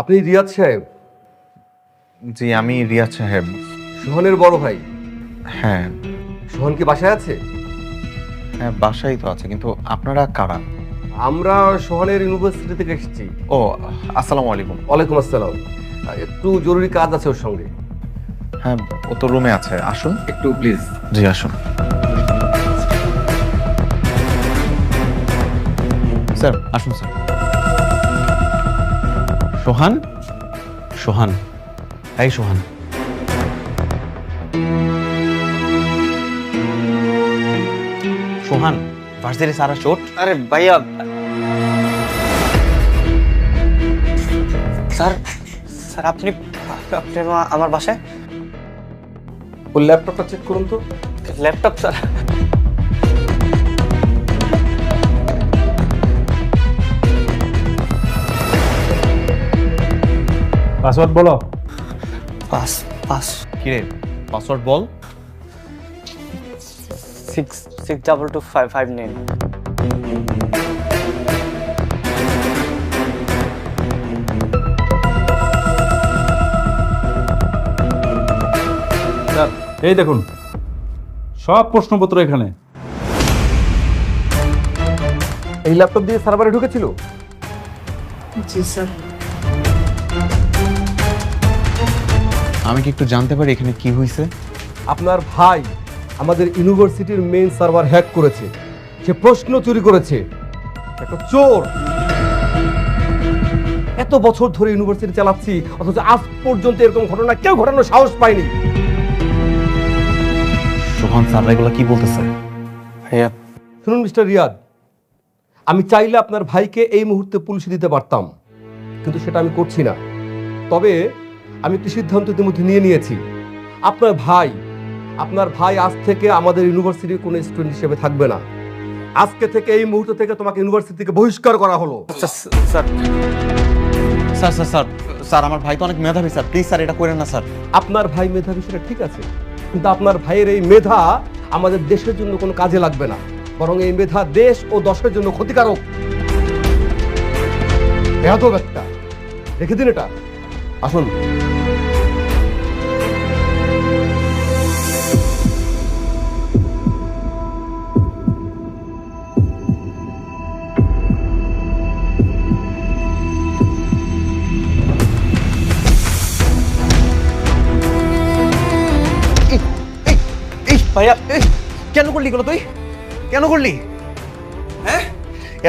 আপনি রিয়াদ সাহেব? জি, আমি রিয়াজ সাহেব। সোহানের বড় ভাই? হ্যাঁ। সোহান কি বাসায় আছে? হ্যাঁ, বাসায় তো আছে, কিন্তু আপনারা কারা? আমরা সোহানের ইউনিভার্সিটি থেকে এসেছি। ও, আসসালামু আলাইকুম। ওয়ালাইকুম আসসালাম। একটু জরুরি কাজ আছে ওর সঙ্গে। হ্যাঁ, ও তো রুমে আছে, আসুন একটু প্লিজ। জি আসুন। স্যার আসুন স্যার। সোহান, সোহান, এই সোহান, সোহান, ভার্সিটি সারা শোট। আরে ভাইয়া, স্যার স্যার আপনি আপনি আমার বাসায়? ওর ল্যাপটপটা চেক করুন তো। Laptop sir? পাসওয়ার্ড বলো। পাস পাস কিরে পাসওয়ার্ড বল। 6622559। স্যার এই দেখুন সব প্রশ্নপত্র এখানে। এই ল্যাপটপ দিয়ে সার্ভারে ঢুকেছিল? জি স্যার। আমি কি একটু জানতে পারি এখানে কি হয়েছে? আপনার ভাই আমাদের ইউনিভার্সিটির মেইন সার্ভার হ্যাক করেছে। সে প্রশ্ন চুরি করেছে। একটা চোর। এত বছর ধরে ইউনিভার্সিটি চালাচ্ছি, অথচ আজ পর্যন্ত এরকম ঘটনা কেউ ঘটানোর সাহস পায়নি। সোহান স্যার এগুলো কি বলতেছে? ভাইয়া শুনুন মিস্টার রিয়াদ, আমি চাইলে আপনার ভাইকে এই মুহূর্তে পুলিশে দিতে পারতাম, কিন্তু সেটা আমি করছি না। তবে আমি একটি সিদ্ধান্ত ইতিমধ্যে নিয়ে নিয়েছি। আপনার ভাই আজ থেকে আমাদের ইউনিভার্সিটির কোনো স্টুডেন্ট হিসেবে থাকবে না। আজকে থেকে এই মুহূর্ত থেকে তোমাকে ইউনিভার্সিটি থেকে বহিষ্কার করা হলো। Sir sir sir sir sir আমার ভাই তো অনেক মেধাবী স্যার, প্লিজ স্যার এটা করেন না স্যার। আপনার ভাই মেধাবী সেটা ঠিক আছে, কিন্তু আপনার ভাইয়ের এই মেধা আমাদের দেশের জন্য কোনো কাজে লাগবে না, বরং এই মেধা দেশ ও দশের জন্য ক্ষতিকারক। বেয়াদব একটা। রেখে দিন এটা। আসুন। ভাইয়া কেন করলি এগুলো? তুই কেন করলি? হ্যাঁ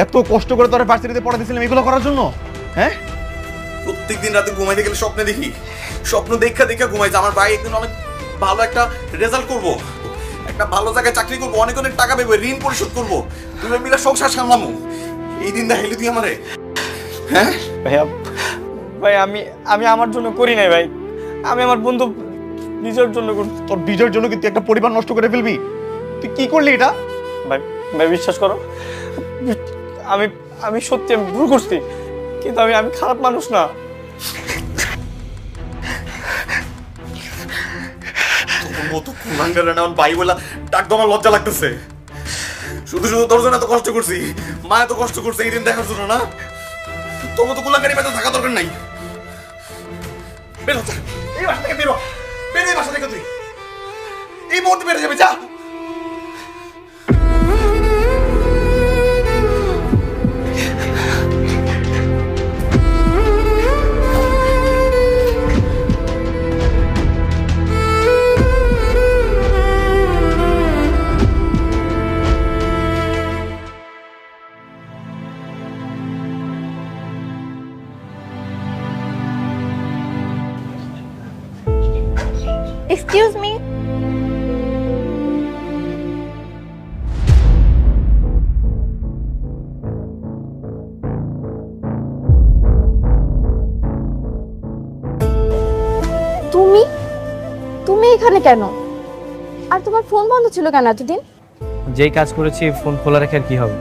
এত কষ্ট করে তোরা ভার্সিটিতে পড়া দিয়েছিলাম এগুলো করার জন্য? হ্যাঁ প্রত্যেকদিন রাতে ঘুমাইতে গেলে স্বপ্নে দেখি, স্বপ্ন দেখা ঘুমাই যে আমার ভাই একদিন অনেক ভালো একটা রেজাল্ট করব, একটা ভালো জায়গায় চাকরি করব, অনেক অনেক টাকা পাবো, ঋণ পরিশোধ করব, তুমি মিলে সংসার সামলামো। এই দিন দেখাইলি তুই আমারে? হ্যাঁ ভাইয়া ভাই আমি আমি আমার জন্য করি নাই ভাই, আমি আমার বন্ধু নিজের জন্য করছি। তোর বিজয়ের জন্য কিন্তু একটা পরিবার নষ্ট করে ফেলবি। তুই কি করলি এটা? ভাই ভাই বিশ্বাস করো, আমি আমি সত্যি আমি ভুল করছি, কিন্তু আমি আমি খারাপ মানুষ না। তোর মতো কুলাঙ্গার না ভাই বলা ডাক আমার লজ্জা লাগতেছে। শুধু শুধু তোর জন্য এত কষ্ট করছি, মা এত কষ্ট করছে এই দিন দেখার জন্য না। তোর মতো কুলাঙ্গারি পেতে থাকা দরকার নাই। বেরো এই বাসা থেকে, বেরো বেরো এই বাসা থেকে, তুই এই মুহূর্তে বেরো যাবে, যা। Excuse me. তুমি তুমি এখানে কেন? আর তোমার ফোন বন্ধ ছিল কেন এতদিন? যেই কাজ করেছি ফোন খোলা রেখে আর কি হবে?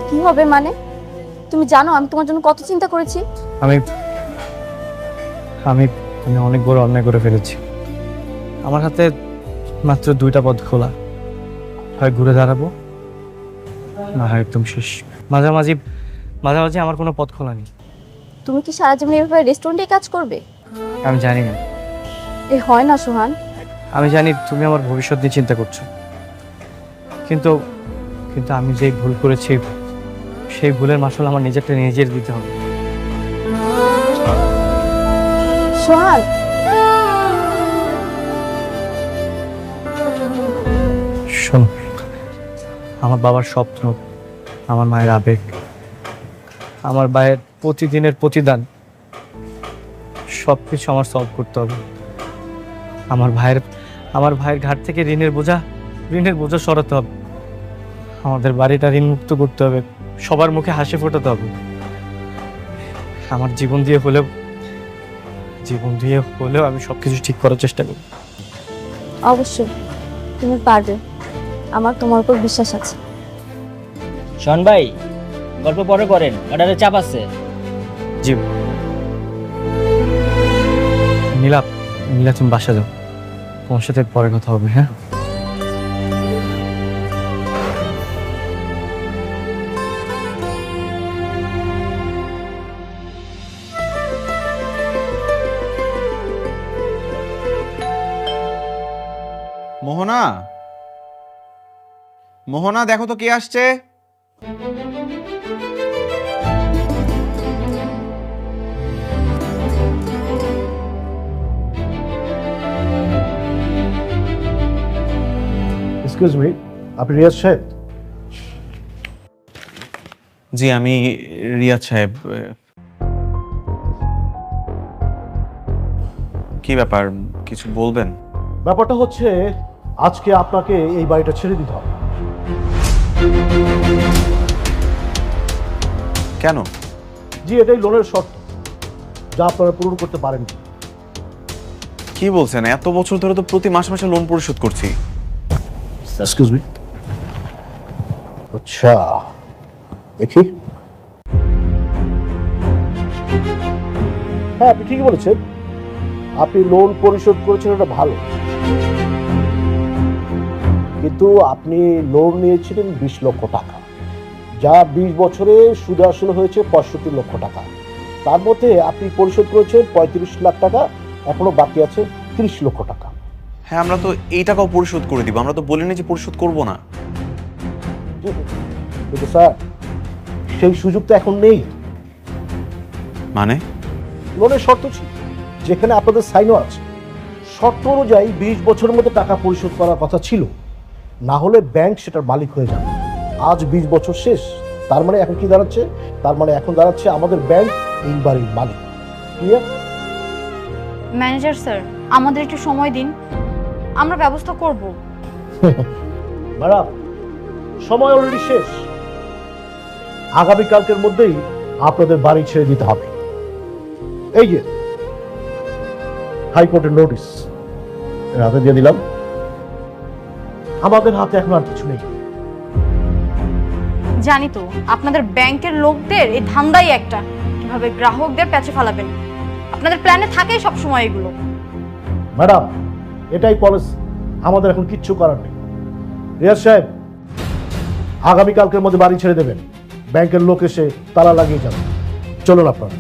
কি হবে মানে? তুমি জানো আমি তোমার জন্য কত চিন্তা করেছি। আমি আমি আমি অনেক বড় অন্যায় করে ফেলেছি। আমার হাতে মাত্র 2টা পথ খোলা, হয় ঘুরে দাঁড়াবো, না হয় একদম শেষ। মাঝামাঝি মাঝামাঝি আমার কোনো পথ খোলা নেই। তুমি কি সারা জীবন এভাবে রেস্টুরেন্টে কাজ করবে? আমি জানি না। এ হয় না সোহান। আমি জানি তুমি আমার ভবিষ্যৎ নিয়ে চিন্তা করছো, কিন্তু কিন্তু আমি যেই ভুল করেছি সেই ভুলের মাসুল আমার নিজেরটা নিজের দিতে হবে। সোহান, শোনো, আমার বাবার স্বপ্ন, আমার মায়ের আবেগ, আমার ভাইয়ের প্রতিদিনের প্রতিদান, সব কিছু আমার সলভ করতে হবে। আমার ভাইয়ের ঘাট থেকে ঋণের বোঝা সরাতে হবে। আমাদের বাড়িটা ঋণ মুক্ত করতে হবে, সবার মুখে হাসি ফোটাতে হবে। আমার জীবন দিয়ে হলেও আমি সবকিছু ঠিক করার চেষ্টা করব। অবশ্যই তুমি পারবে, আমার তোমার উপর বিশ্বাস আছে। শোন ভাই, গল্প পরে করেন, অর্ডারে চাপ আছে। জি নীলা, তুমি বাসা যাও, তোমার সাথে পরে কথা হবে। হ্যাঁ মোহনা, মোহনা দেখো তো কে আসছে। এক্সকিউজ মি, আপনি রিয়াজ সাহেব? জি আমি রিয়াজ সাহেব। কি ব্যাপার, কিছু বলবেন? ব্যাপারটা হচ্ছে আজকে আপনাকে এই বাড়িটা ছেড়ে দিতে হবে। কেন? জি এটাই লোনের শর্ত, যা আপনারা পূরণ করতে পারেন। কি বলছেন? এত বছর ধরে তো প্রতি মাসে মাসে লোন পরিশোধ করছি। এক্সকিউজ মি, আচ্ছা দেখি। হ্যাঁ আপনি ঠিকই বলেছেন, আপনি লোন পরিশোধ করেছেন, এটা ভালো, কিন্তু আপনি লোন নিয়েছিলেন 20 লক্ষ টাকা, যা 20 বছরে সুদ আসল হয়েছে 65 লক্ষ টাকা। তার মধ্যে আপনি পরিশোধ করেছেন 35 লাখ টাকা, এখনো বাকি আছে 30 লক্ষ টাকা। হ্যাঁ আমরা তো এই টাকাও পরিশোধ করে দিব, আমরা তো বলিনি যে পরিশোধ করব না। কিন্তু স্যার সেই সুযোগ তো এখন নেই। মানে লোনের শর্ত ছিল, যেখানে আপনাদের সাইনও আছে, শর্ত অনুযায়ী 20 বছরের মধ্যে টাকা পরিশোধ করার কথা ছিল, না হলে ব্যাংক সেটার মালিক হয়ে যাবে। আজ 20 বছর শেষ, তার মানে এখন কি দাঁড়াচ্ছে? তার মানে এখন দাঁড়াচ্ছে আমাদের ব্যাংক এই বাড়ির মালিক। ক্লিয়ার? ম্যানেজার স্যার, আমাদের একটু সময় দিন, আমরা ব্যবস্থা করব। ম্যাডাম সময় অলরেডি শেষ, আগামীকালকের মধ্যেই আপনাদের বাড়ি ছেড়ে দিতে হবে। এই যে হাইকোর্টের নোটিশ হাতে দিয়ে দিলাম, আমাদের হাতে এখন আর কিছু নেই। জানি তো আপনাদের ব্যাংকের লোকদের এই ধান্দাই একটা, কিভাবে গ্রাহকদের প্যাচে ফেলাবেন। আপনাদের প্ল্যানে থাকেই সব সময় এগুলো। ম্যাডাম এটাই পলিসি, আমাদের এখন কিচ্ছু করার নেই। রিয়াজ সাহেব আগামীকালকের মধ্যে বাড়ি ছেড়ে দেবেন, ব্যাংকের লোক এসে তালা লাগিয়ে যাবে। চলুন আপনারা।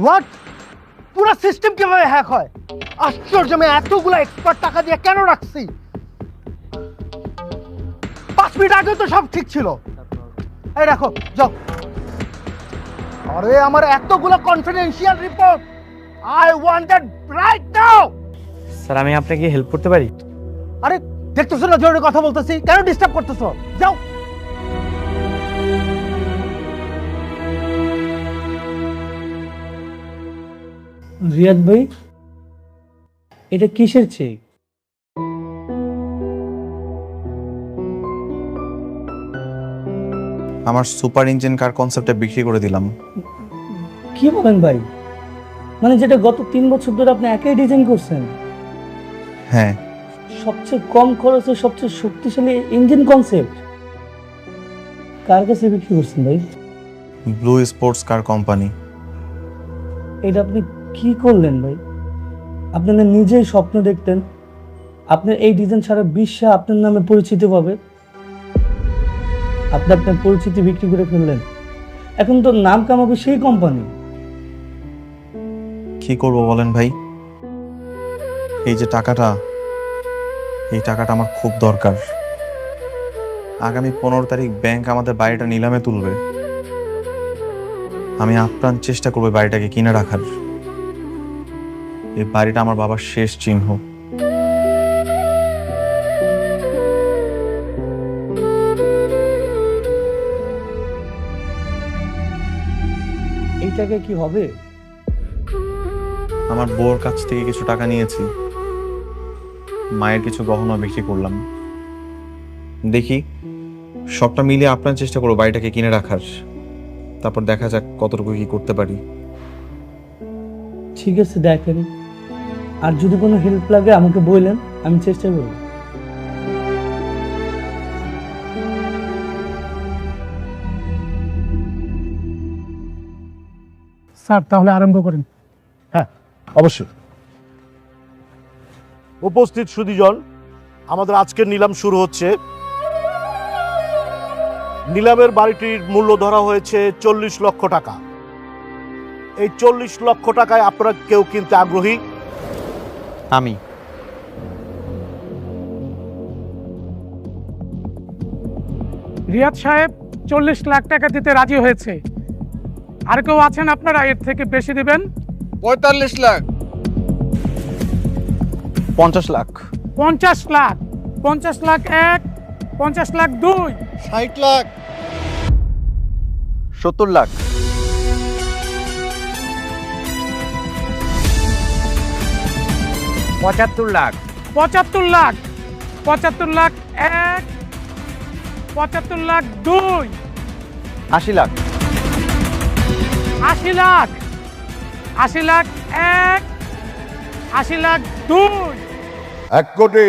হোয়াট? পুরো সিস্টেম কিভাবে হ্যাক হয়? আশ্চর্য, আমি এতগুলো এক্সপার্ট টাকা দিয়ে কেন রাখছি? 5 মিনিট আগে তো সব ঠিক ছিল। এই রাখো, যাও। আরে আমার এতগুলো confidential report, I want that right now. Sir আমি আপনাকে হেল্প করতে পারি? আরে দেখতেছো না জরুরি কথা বলতেছি, কেন ডিস্টার্ব করতেছো? যাও। রিয়াদ ভাই, এটা কিসের চেক? আমার সুপার ইঞ্জিন কার কনসেপ্টে বিক্রি করে দিলাম। কি বলেন ভাই? মানে যেটা গত 3 বছর ধরে আপনি একাই ডিজাইন করছেন? হ্যাঁ। সবচেয়ে কম খরচে সবচেয়ে শক্তিশালী ইঞ্জিন কনসেপ্ট কার কাছে বিক্রি করছেন ভাই? Blue sports car company. এটা আপনি কি করলেন ভাই? আপনি না নিজেই স্বপ্ন দেখতেন আপনার এই ডিজাইন সারা বিশ্বে আপনার নামে পরিচিতি পাবে, আপনি আপনার পরিচিতি বিক্রি করে ফেললেন। এখন তো নাম কামাবে সেই কোম্পানি। কি করব বলেন ভাই, এই যে টাকাটা, এই টাকাটা আমার খুব দরকার। আগামী 15 তারিখ ব্যাংক আমাদের বাড়িটা নিলামে তুলবে। আমি আপ্রাণ চেষ্টা করবো বাড়িটাকে কিনে রাখার। এই বাড়িটা আমার বাবার শেষ চিহ্ন। এই টাকা কি হবে? আমার বউর কাছ থেকে কিছু টাকা নিয়েছি, মায়ের কিছু গহনা বিক্রি করলাম। দেখি সবটা মিলিয়ে আপনার চেষ্টা করবো বাড়িটাকে কিনে রাখার। তারপর দেখা যাক কতটুকু কি করতে পারি। ঠিক আছে, দেখেন। আর যদি কোনো হেল্প লাগে আমাকে বললেন, আমি চেষ্টা করব। স্যার তাহলে আরম্ভ করেন। হ্যাঁ, অবশ্যই। উপস্থিত সুধীজন, আমাদের আজকের নিলাম শুরু হচ্ছে। নিলামের বাড়িটির মূল্য ধরা হয়েছে 40 লক্ষ টাকা। এই 40 লক্ষ টাকায় আপনারা কেউ কিনতে আগ্রহী? আমি। রিয়াদ সাহেব 40 লাখ টাকা দিতে রাজি হয়েছে। আর কেউ আছেন আপনারা এর থেকে বেশি দিবেন? 45 লাখ। 50 লাখ। 50 লাখ। 50 লাখ 1, 50 লাখ 2, 60 লাখ। 70 লাখ। 75 লাখ। 75 লাখ। 75 লাখ 1, 75 লাখ 2, 80 লাখ। 80 লাখ। 80 লাখ 1, 80 লাখ 2, 1 কোটি।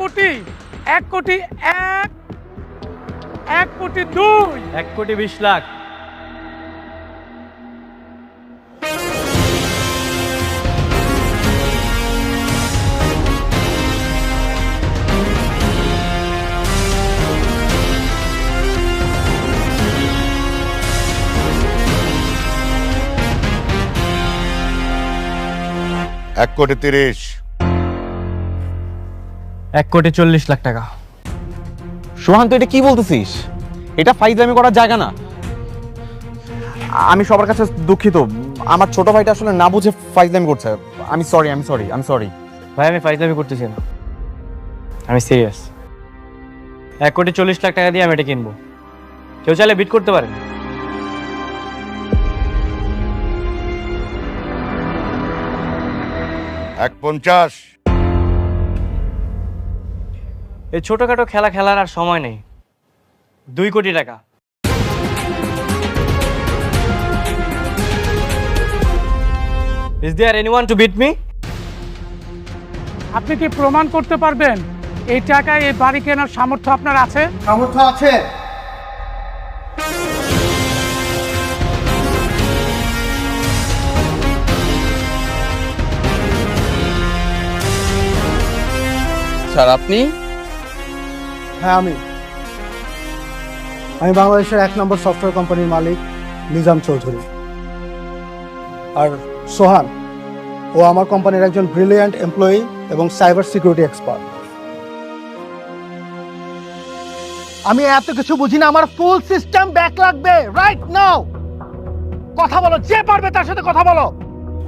কোটি 1 কোটি 1 কোটি 2, 1 কোটি 20 লাখ। এক কোটি 30। 1 কোটি 40 লাখ টাকা। সোহান, তুই এটা কি বলতেছিস? এটা ফাইজলামি করার জায়গা না। আমি সবার কাছে দুঃখিত। আমার ছোট ভাইটা আসলে না বুঝে ফাইজলামি করছে। আমি সরি। ভাই আমি ফাইজলামি করতেছি না, আমি সিরিয়াস। 1 কোটি 40 লাখ টাকা দিয়ে আমি এটা কিনবো। কেউ চাইলে বিট করতে পারেন। 1.50। এই ছোটখাটো খেলা খেলার আর সময় নেই। 2 কোটি টাকা। Is there anyone to beat me? আপনি কি প্রমাণ করতে পারবেন এই টাকায় এই বাড়ি কেনার সামর্থ্য আপনার আছে? সামর্থ্য আছে। স্যার আপনি? হ্যাঁ আমি বাংলাদেশের 1 নম্বর সফটওয়্যার কোম্পানির মালিক নিজাম চৌধুরী। আর সোহান, ও আমার কোম্পানির একজন ব্রিলিয়ান্ট এমপ্লয়ি এবং সাইবার সিকিউরিটি এক্সপার্ট। আমি এত কিছু বুঝি না, আমার ফুল সিস্টেম ব্যাক লাগবে রাইট নাও। কথা বলো, যে পারবে তার সাথে কথা বলো।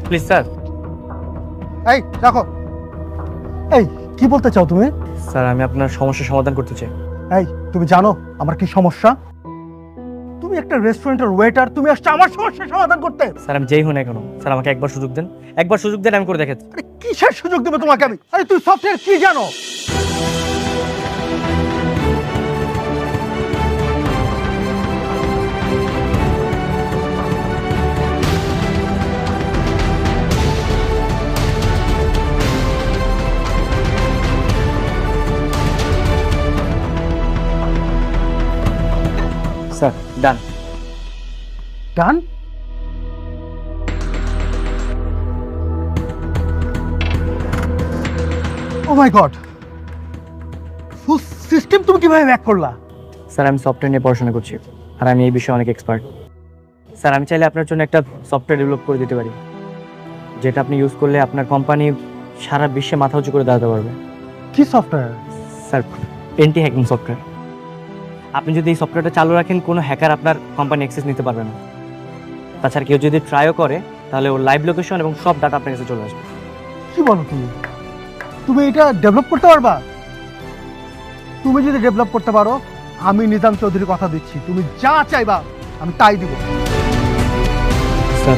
Please sir. এই রাখো। এই কি বলতে চাও তুমি? স্যার আমি আপনার সমস্যার সমাধান করতে চাই। এই তুমি জানো আমার কি সমস্যা? তুমি একটা রেস্টুরেন্টের ওয়েটার, তুমি আসছো আমার সমস্যার সমাধান করতে। স্যার আমি যেই হই না কেন, স্যার আমাকে একবার সুযোগ দেন। একবার সুযোগ দেন, আমি করে দেখাচ্ছি। আরে কিসের সুযোগ দেবো তোমাকে আমি? আরে তুই সফটওয়্যার কি জানো? স্যার ডান। ডান? ও মাই গড, ফুল সিস্টেম তুমি কিভাবে হ্যাক করলা? স্যার আমি সফটওয়্যার নিয়ে পড়াশোনা করছি, আর আমি এই বিষয়ে অনেক এক্সপার্ট। স্যার আমি চাইলে আপনার জন্য একটা সফটওয়্যার ডেভেলপ করে দিতে পারি, যেটা আপনি ইউজ করলে আপনার কোম্পানি সারা বিশ্বে মাথা উঁচু করে দাঁড়াতে পারবে। কি software? Sir anti hacking software. আপনি যদি এই সফটওয়্যারটা চালু রাখেন, কোনো হ্যাকার আপনার কোম্পানি অ্যাক্সেস নিতে পারবে না। তাছাড়া কেউ যদি ট্রাইও করে, তাহলে ওর লাইভ লোকেশন এবং সব ডাটা আপনার কাছে চলে আসবে। কি বলো তুমি? তুমি এটা ডেভেলপ করতে পারবা? তুমি যদি ডেভেলপ করতে পারো, আমি নিজাম চৌধুরী কথা দিচ্ছি, তুমি যা চাইবা আমি তাই দিব। স্যার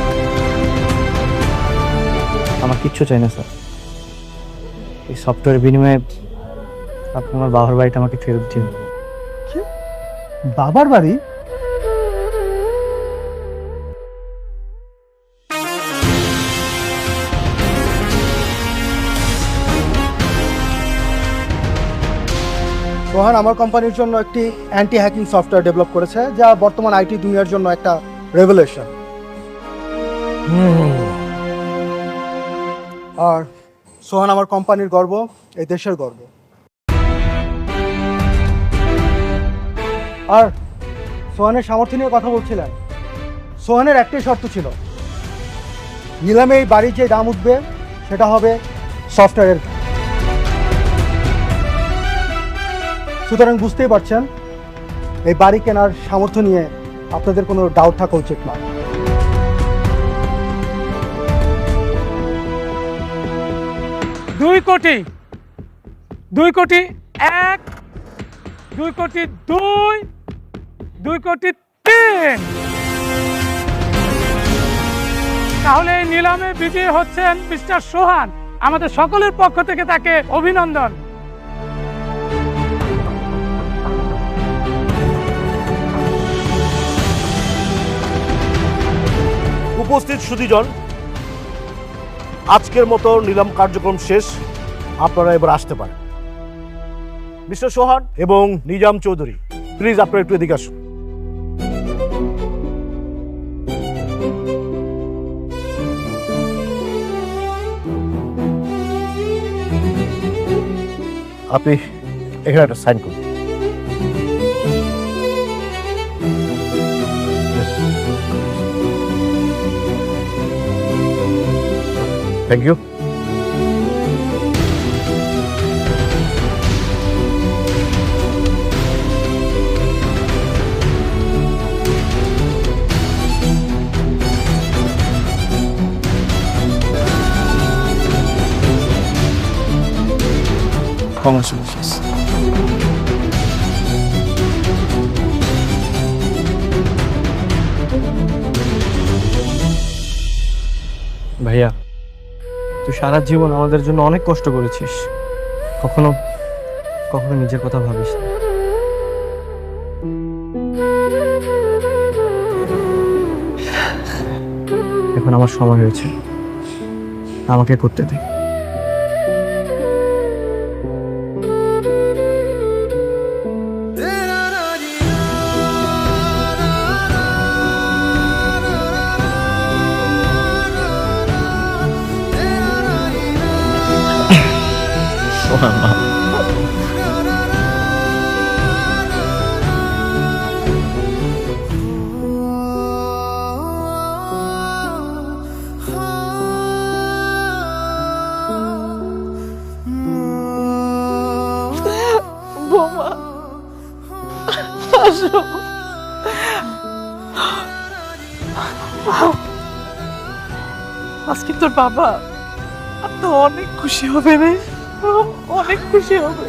আমার কিচ্ছু চাই না স্যার, এই সফটওয়্যারের বিনিময়ে আপনি আমার বাবার বাড়িটা আমাকে ফেরত দিন। বাবার বাড়ি? সোহান আমার কোম্পানির জন্য একটি অ্যান্টি হ্যাকিং সফটওয়্যার ডেভেলপ করেছে, যা বর্তমান আইটি দুনিয়ার জন্য একটা রেভলিউশন। আর সোহান আমার কোম্পানির গর্ব, এই দেশের গর্ব। আর সোহানের সামর্থ্য নিয়ে কথা বলছিলেন। সোহানের একটাই শর্ত ছিল, নিলামে এই বাড়ির যে দাম উঠবে সেটা হবে সফটওয়্যারের। সুতরাং বুঝতেই পারছেন এই বাড়ি কেনার সামর্থ্য নিয়ে আপনাদের কোনো ডাউট থাকা উচিত না। দুই কোটি 1, 2 কোটি 2, 2 কোটি 3। তাহলে এই নিলামে বিজয়ী হচ্ছেন মিস্টার সোহান। আমাদের সকলের পক্ষ থেকে তাকে অভিনন্দন। উপস্থিত সুধীজন, আজকের মতো নিলাম কার্যক্রম শেষ, আপনারা এবার আসতে পারেন। মিস্টার সোহান এবং নিজাম চৌধুরী, প্লিজ আপনারা একটু এদিকে আসুন। আপনি এখানে একটা সাইন করুন। Thank you. Congratulations. ভাইয়া, তুই সারা জীবন আমাদের জন্য অনেক কষ্ট করেছিস, কখনো কখনো নিজের কথা ভাবিস না। এখন আমার সময় হয়েছে, আমাকে করতে দে। বৌমা আসো। আজকে তোর বাবা তো অনেক খুশি হবে রে, অনেক খুশি হবে।